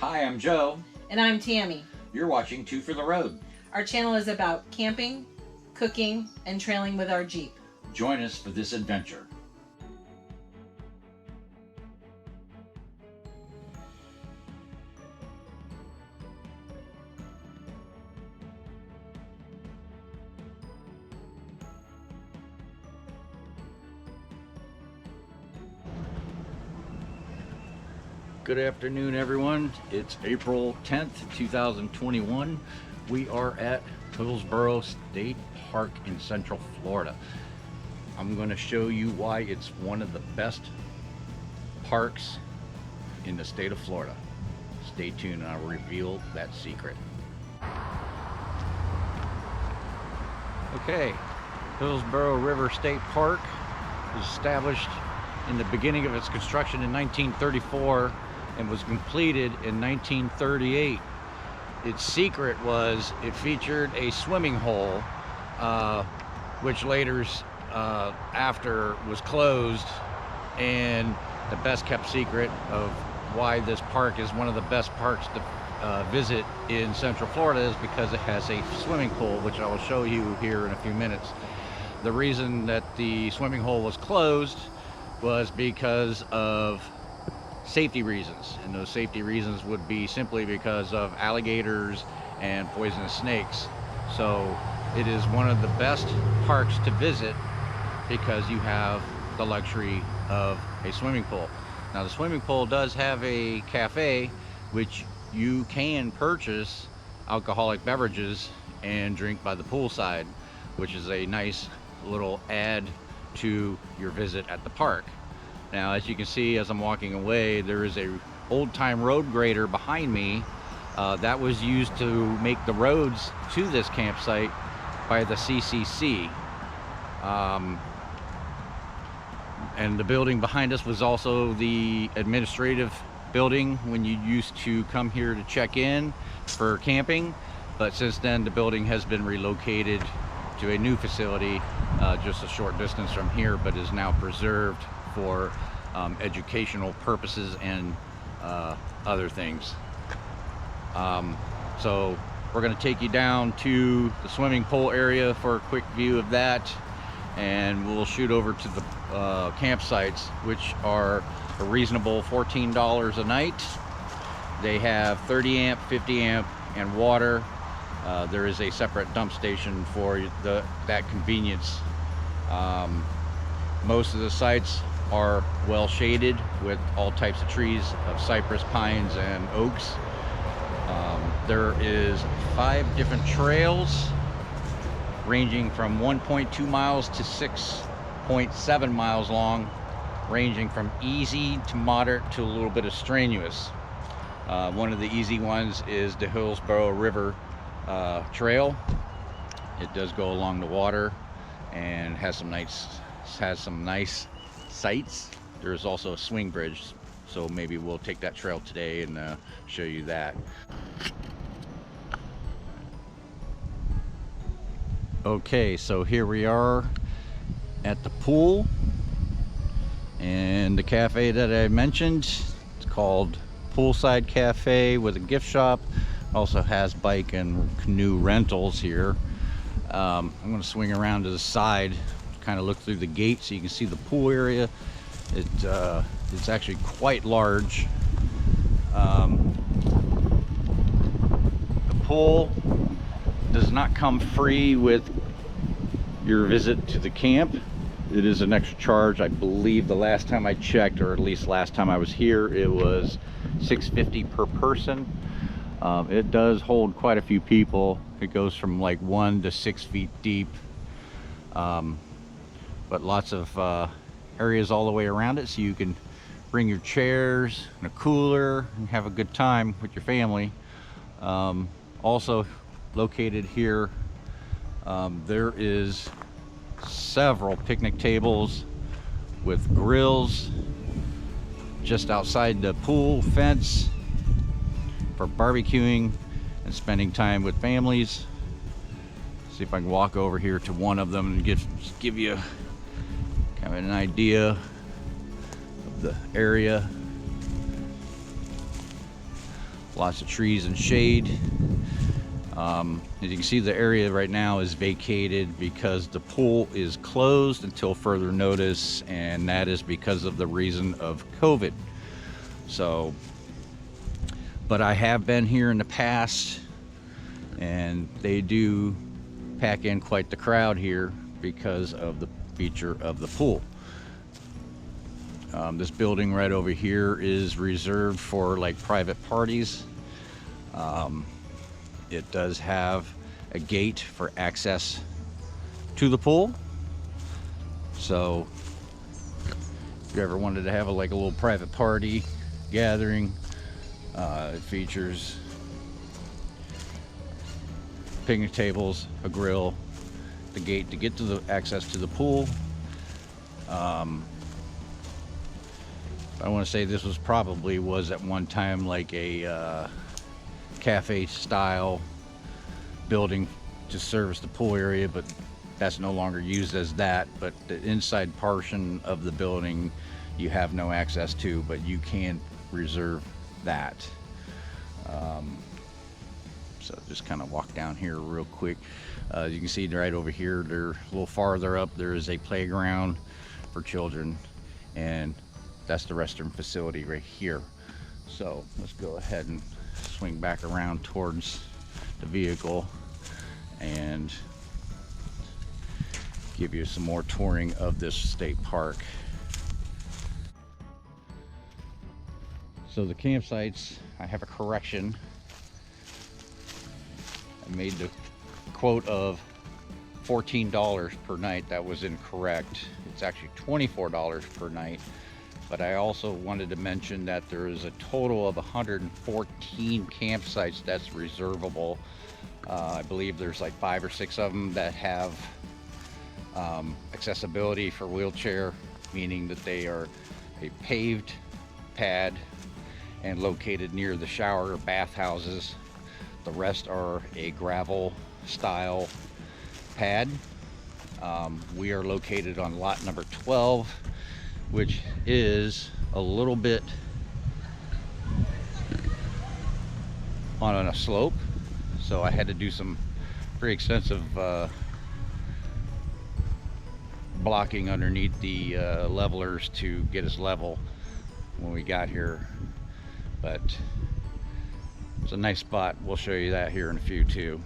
Hi, I'm Joe. And I'm Tammy. You're watching Two for the Road. Our channel is about camping, cooking, and trailing with our Jeep. Join us for this adventure. Good afternoon, everyone. It's April 10th, 2021. We are at Hillsborough State Park in Central Florida. I'm going to show you why it's one of the best parks in the state of Florida. Stay tuned and I'll reveal that secret. Okay, Hillsborough River State Park was established in the beginning of its construction in 1934 and was completed in 1938. Its secret was it featured a swimming hole, which later after was closed, and the best kept secret of why this park is one of the best parks to visit in Central Florida is because it has a swimming pool, which I will show you here in a few minutes. The reason that the swimming hole was closed was because of safety reasons, and those safety reasons would be simply because of alligators and poisonous snakes. So it is one of the best parks to visit because you have the luxury of a swimming pool. Now the swimming pool does have a cafe which you can purchase alcoholic beverages and drink by the poolside, which is a nice little add to your visit at the park. Now, as you can see, as I'm walking away, there is a old-time road grader behind me that was used to make the roads to this campsite by the CCC. And the building behind us was also the administrative building when you used to come here to check in for camping. But since then, the building has been relocated to a new facility just a short distance from here, but is now preserved for educational purposes and other things. So we're going to take you down to the swimming pool area for a quick view of that, and we'll shoot over to the campsites, which are a reasonable $14 a night. They have 30 amp, 50 amp, and water. There is a separate dump station for that convenience. Most of the sites are well shaded with all types of trees of cypress, pines, and oaks. There is 5 different trails ranging from 1.2 miles to 6.7 miles long, ranging from easy to moderate to a little bit of strenuous. One of the easy ones is the Hillsborough River Trail. It does go along the water and has some nice sights. There's also a swing bridge, so maybe we'll take that trail today and show you that. Okay, so here we are at the pool and the cafe that I mentioned. It's called Poolside Cafe with a gift shop. Also has bike and canoe rentals here. I'm going to swing around to the side, kind of look through the gate so you can see the pool area. It's actually quite large. The pool does not come free with your visit to the camp. It is an extra charge. I believe the last time I checked, or at least last time I was here, it was $6.50 per person. It does hold quite a few people. It goes from like 1 to 6 feet deep. But lots of areas all the way around it, so you can bring your chairs and a cooler and have a good time with your family. Also located here, there is several picnic tables with grills just outside the pool fence for barbecuing and spending time with families. See if I can walk over here to one of them and give you kind of an idea of the area. Lots of trees and shade. As you can see, the area right now is vacated because the pool is closed until further notice, and that is because of the reason of COVID. So, but I have been here in the past, and they do pack in quite the crowd here because of the feature of the pool. This building right over here is reserved for like private parties. It does have a gate for access to the pool. So if you ever wanted to have like a little private party gathering, it features picnic tables, a grill, the gate to get to the access to the pool. I want to say this was at one time like a cafe style building to service the pool area, but that's no longer used as that. But the inside portion of the building you have no access to, but you can reserve that. So just kind of walk down here real quick. You can see right over here, there a little farther up, there is a playground for children, and that's the restroom facility right here. So let's go ahead and swing back around towards the vehicle and give you some more touring of this state park. So the campsites, I have a correction. I made the quote of $14 per night. That was incorrect. It's actually $24 per night. But I also wanted to mention that there is a total of 114 campsites that's reservable. I believe there's like 5 or 6 of them that have accessibility for wheelchair, meaning that they are a paved pad and located near the shower or bath houses. The rest are a gravel style pad. We are located on lot number 12, which is a little bit on a slope, so I had to do some pretty extensive blocking underneath the levelers to get us level when we got here. But it's a nice spot. We'll show you that here in a few too.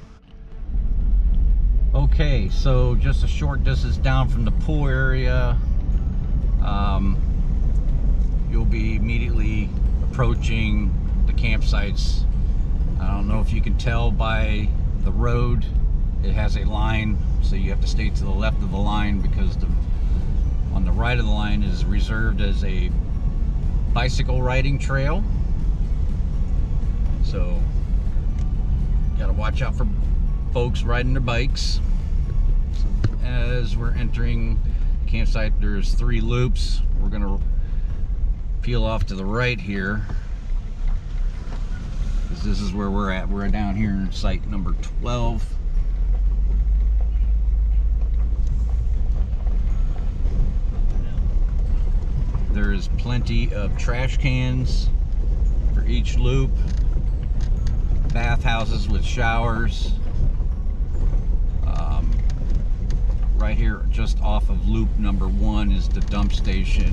Okay, so just a short distance down from the pool area, you'll be immediately approaching the campsites. I don't know if you can tell by the road, it has a line, so you have to stay to the left of the line, because on the right of the line is reserved as a bicycle riding trail. So gotta watch out for folks riding their bikes. As we're entering the campsite, there's 3 loops. We're gonna peel off to the right here, because this is where we're at. We're down here in site number 12. There's plenty of trash cans for each loop, bathhouses with showers. Right here, just off of loop number 1, is the dump station.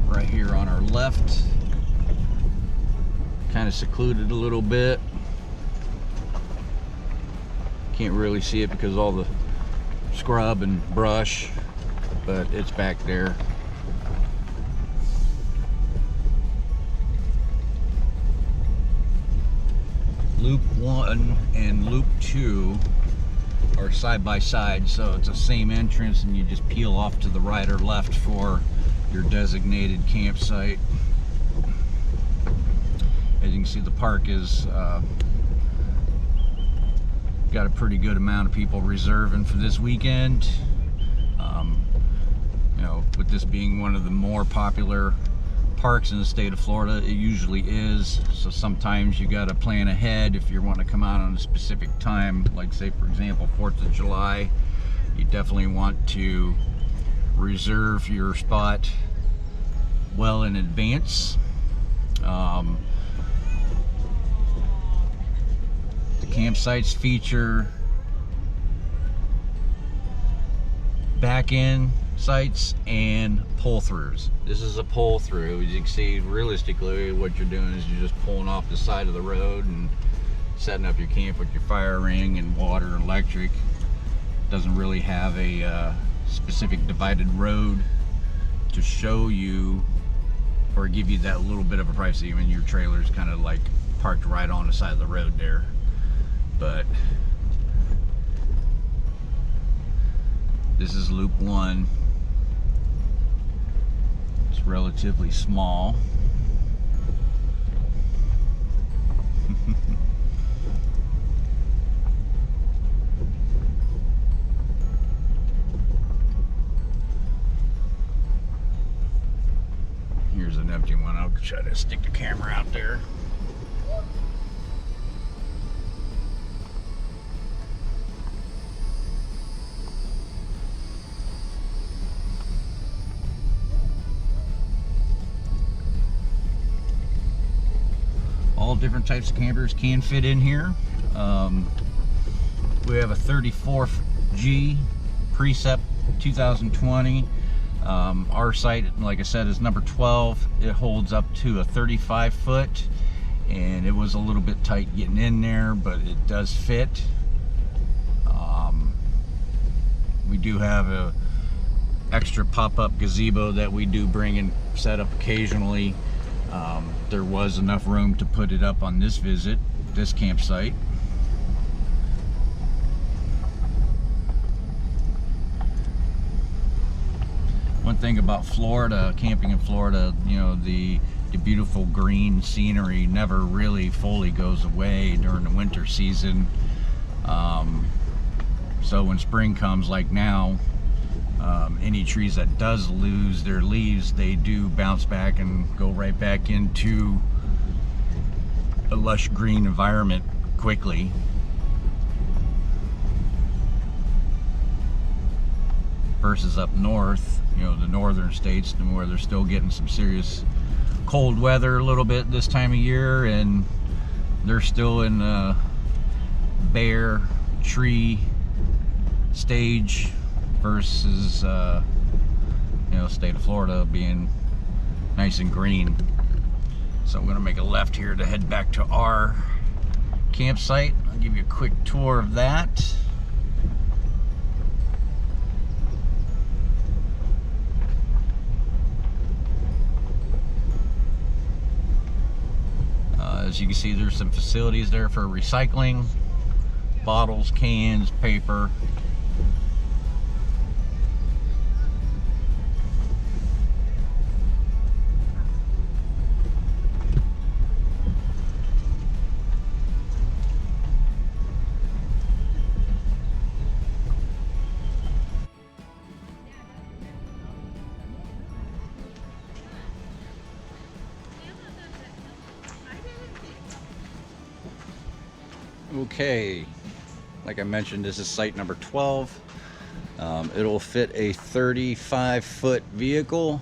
Right here on our left, kind of secluded a little bit. Can't really see it because of all the scrub and brush, but it's back there. Loop 1 and loop 2 are side by side, so it's the same entrance, and you just peel off to the right or left for your designated campsite. As you can see, the park is got a pretty good amount of people reserving for this weekend. You know, with this being one of the more popular parks in the state of Florida, it usually is. So sometimes you got to plan ahead if you want to come out on a specific time, like say for example 4th of July. You definitely want to reserve your spot well in advance. Campsites feature back-end sites and pull-throughs. This is a pull-through. As you can see, realistically, what you're doing is you're just pulling off the side of the road and setting up your camp with your fire ring and water and electric. Doesn't really have a specific divided road to show you or give you that little bit of a privacy. Even your trailer's kind of like parked right on the side of the road there. But this is loop 1. It's relatively small. Here's an empty one. I'll try to stick the camera out there. All different types of campers can fit in here. We have a 34G Precept 2020. Our site, like I said, is number 12. It holds up to a 35 foot, and it was a little bit tight getting in there, but it does fit. We do have a extra pop-up gazebo that we do bring and set up occasionally. There was enough room to put it up on this visit, this campsite. One thing about Florida, camping in Florida, you know, the beautiful green scenery never really fully goes away during the winter season. So when spring comes, like now, any trees that does lose their leaves, they do bounce back and go right back into a lush green environment quickly. Versus up north, you know, the northern states, where they're still getting some serious cold weather a little bit this time of year, and they're still in a bare tree stage versus you know, state of Florida being nice and green. So I'm gonna make a left here to head back to our campsite. I'll give you a quick tour of that. As you can see, there's some facilities there for recycling, bottles, cans, paper. Okay, like I mentioned, this is site number 12. It'll fit a 35-foot vehicle.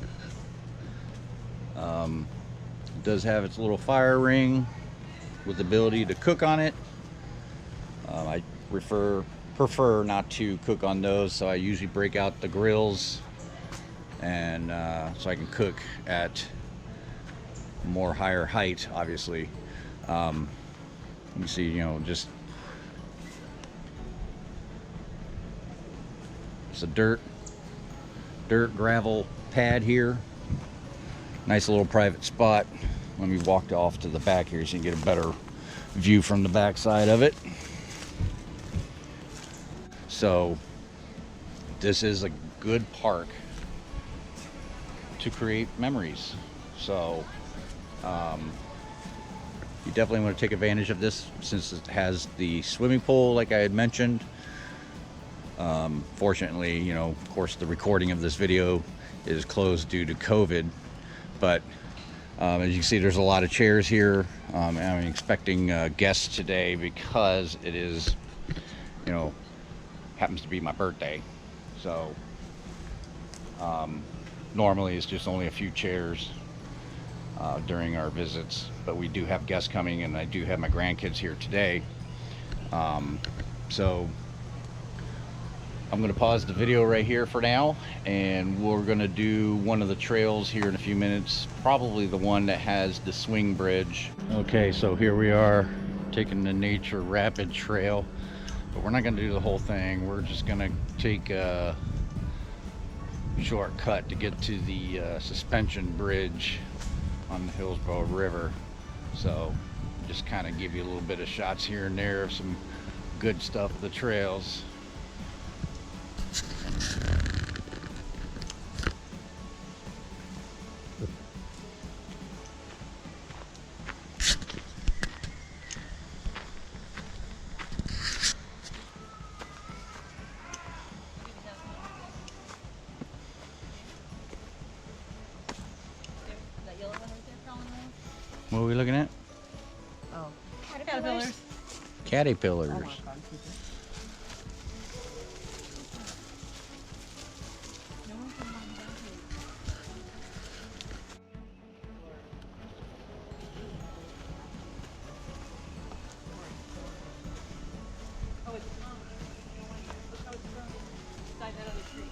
It does have its little fire ring with the ability to cook on it. I prefer not to cook on those, so I usually break out the grills, and so I can cook at more higher height, obviously. You see, you know, just it's a dirt gravel pad here. Nice little private spot. Let me walk off to the back here so you can get a better view from the back side of it. So this is a good park to create memories. So you definitely want to take advantage of this, since it has the swimming pool like I had mentioned. Fortunately, you know, of course, the recording of this video is closed due to COVID, but as you can see, there's a lot of chairs here. I'm expecting guests today because it is, you know, happens to be my birthday. So normally it's just only a few chairs during our visits, but we do have guests coming, and I do have my grandkids here today. So I'm going to pause the video right here for now, and we're going to do one of the trails here in a few minutes, probably the one that has the swing bridge. Okay, so here we are taking the Nature Rapid Trail, but we're not going to do the whole thing. We're just going to take a shortcut to get to the suspension bridge on the Hillsborough River. So just kind of give you a little bit of shots here and there of some good stuff of the trails. What are we looking at? Oh, caterpillars. Caterpillars. Oh my God. Oh, it's look how it's grown inside that other tree.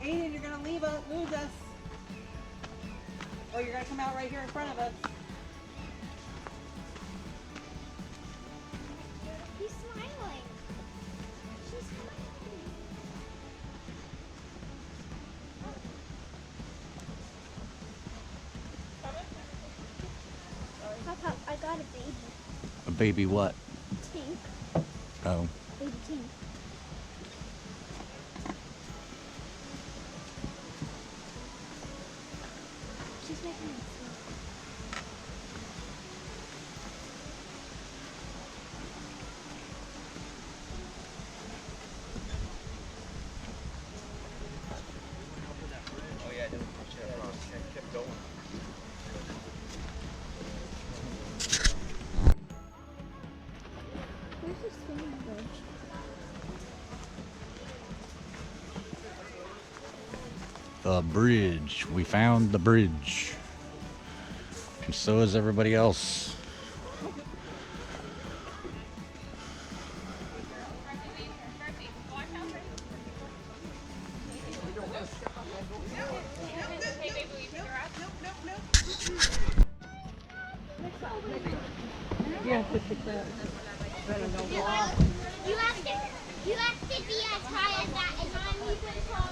Aiden, you're gonna lose us. Or you're gonna come out right here in front of us. He's smiling. She's smiling. Papa, I got a baby. A baby what? Tink. Oh. Baby Tink. She's making me sick. Oh yeah, I didn't push it across. I kept going. Where's the swimming bridge? The bridge. We found the bridge. And so is everybody else. You have to be as high as that, and I'm even taller.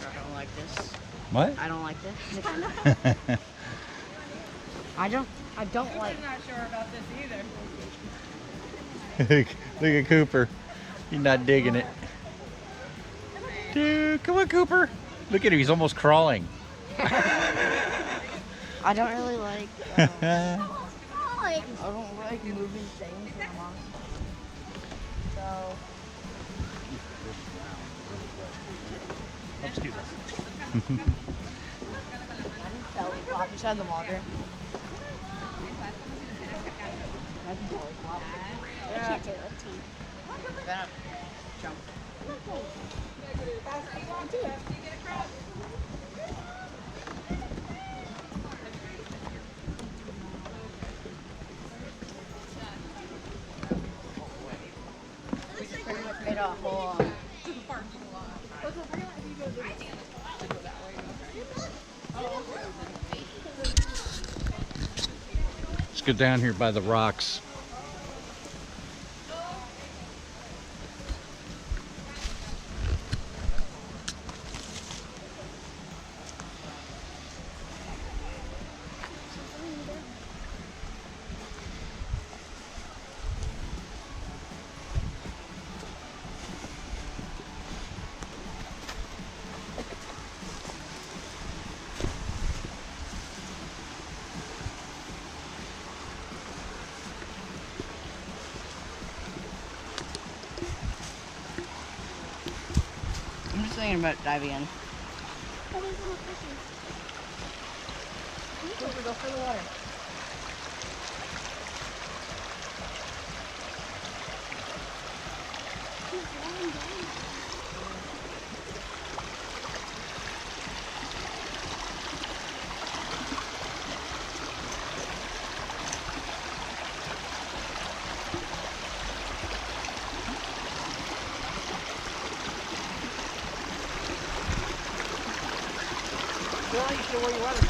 I don't like this. What? I don't like this. I don't like. I'm not sure about this either. Look at Cooper. He's not digging it. Dude, come on, Cooper. Look at him. He's almost crawling. I don't really like. I don't like moving things. So. Let's do this. I didn't tell you pop inside the water. I can tell you pop. I can't do it with teeth. Then jump. Do it. Wait up, hold on. Let's go down here by the rocks. I'm just thinking about diving in. Go for the water. Well, you should where you want to.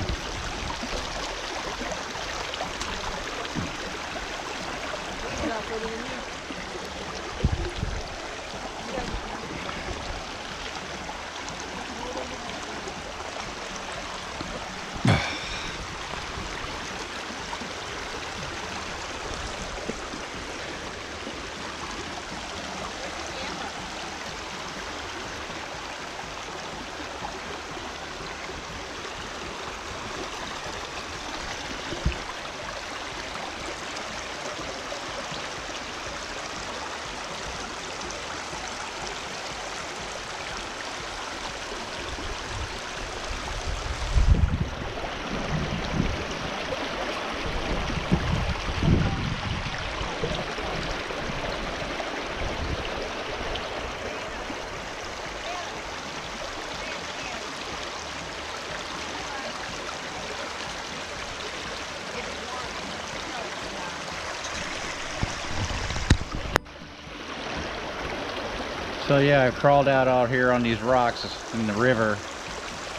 So yeah, I crawled out here on these rocks in the river,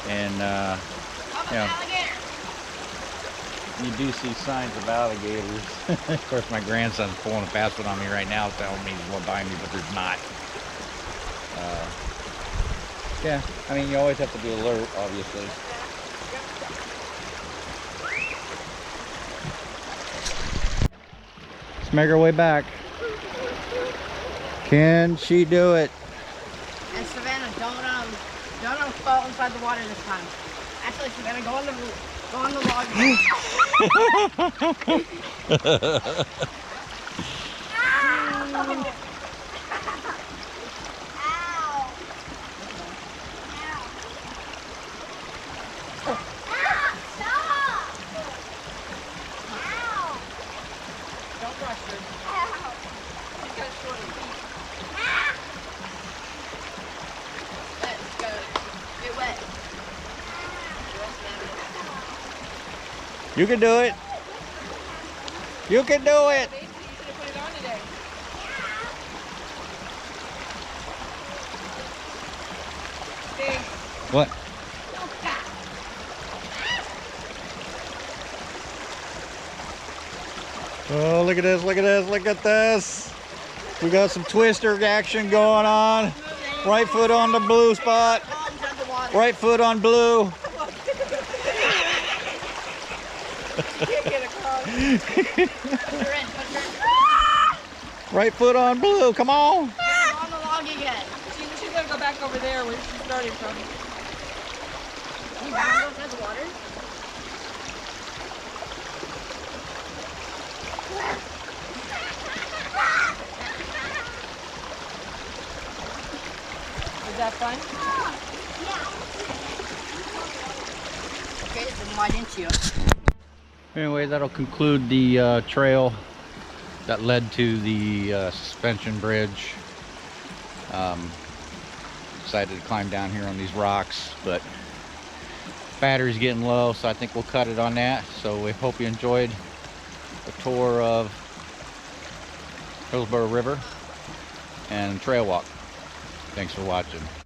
and you do see signs of alligators. Of course, my grandson's pulling a fast one on me right now, telling me he's one behind me, but there's not. Yeah, I mean, you always have to be alert, obviously. Let's make our way back. Can she do it? And Savannah, don't fall inside the water this time. Actually, Savannah, go on the log. Don't rush her. She's got a short Let's go. Get wet. You can do it. You can do it. You should have put it on today. What? Oh, look at this, look at this, look at this. We got some twister action going on. Right foot on the blue spot. Right foot on blue. Right foot on blue, come on. On the log again. She's gonna go back over there where she started from. You want to go to the water? Is that fun? Okay, then why didn't you? Anyway, that'll conclude the trail that led to the suspension bridge. Decided to climb down here on these rocks, but battery's getting low, so I think we'll cut it on that. So we hope you enjoyed the tour of Hillsborough River and trail walk. Thanks for watching.